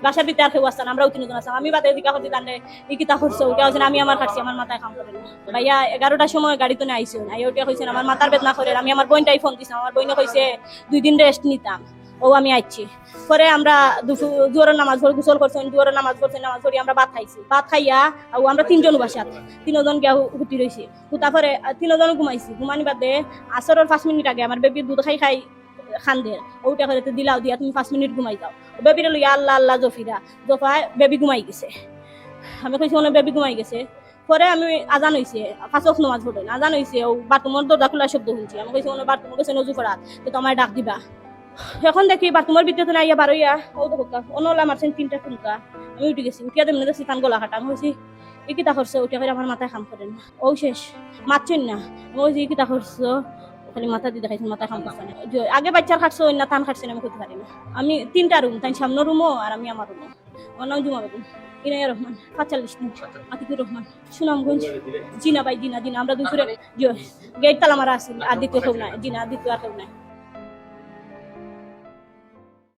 বাসার ভিতরে আর কেউ আসতাম, আমরাও তিনজন আসতাম। আমি বাদে দিকা করছি তান্ডে ই কিতা করছো, ওটা হচ্ছে আমি আমার খাচ্ছি, আমার মাথায় কাম করে না। ভাইয়া 11টার সময় গাড়ি তো আইসো না, ওটা কইছেন আমার মাথার বেদনা করে। আমি আমার বোনটাই ফোন দিছিলাম, আমার বোনে কইছে 2 দিন রেস্ট নিতাম, ও আমি আইছি। পরে আমরা দুয়ারের নামাজ পড়ে গোসল করছেন, দুয়ারের নামাজ পড়ছেন, নামাজ পড়ি আমরা ভাত খাইছি। ভাত খাইয়া আমরা 3 জন বাসাত, 3 জন গিয়া হুতি রয়েছি। তারপরে 3 জন ঘুমাইছি। ঘুমানি বাদে আসরের 5 মিনিট আগে আমার বেবি দুধ খাই খান্দে, ওটা করে দিলাও দিয়া তুমি 5 মিনিট ঘুমাই যাও। বেবির লইয়া আল্লাহ আল্লাহ জফিরা জফায় বেবি ঘুমাই গেছে। আমি কইছি ওনা বেবি ঘুমাই গেছে। পরে আমি আজান হইছে, 5 ওয়াক্ত নামাজ পড়ে আজান হইছে, ও বাথরুমের দরজা খোলা শব্দ শুনছি। আমি কইছি ওনা বাথরুমে গেছে নজু করাত, তো আমার ডাক দিবা। এখন দেখি বাথরুমের ভিতরে না ইয়া বারইয়া ও দেখো অনলা মারছেন 3টা টুনকা। আমি উঠে গেছি, উঠিয়া দেমনে দেখছি কান গলা কাটা। আমি কইছি ই কিতা করছো, উঠিয়া করে আমার মাথায় কাম করেন না। ও শেষ মারছেন না। আমি কইছি ই কিতা করছো, খালি মাথা দিয়ে দেখাইছেন, মাথা কাম করছে না। আগে বাচ্চার খাটছো না টান খাটছেন আমি কইতে পারি না। আমি 3টা রুম, তাই সামনের রুমও আর আমি আমার রুমও। আমার নাম জুমা বেগম, ইনায়া রহমান, 45 দিন, আতিকুর রহমান, সুনামগঞ্জ। জিনা ভাই জিনা জিনা আমরা দুপুরে গেট তালা মারা আছি, আর দ্বিতীয় কেউ নাই। জিনা দ্বিতীয় আর কেউ নাই।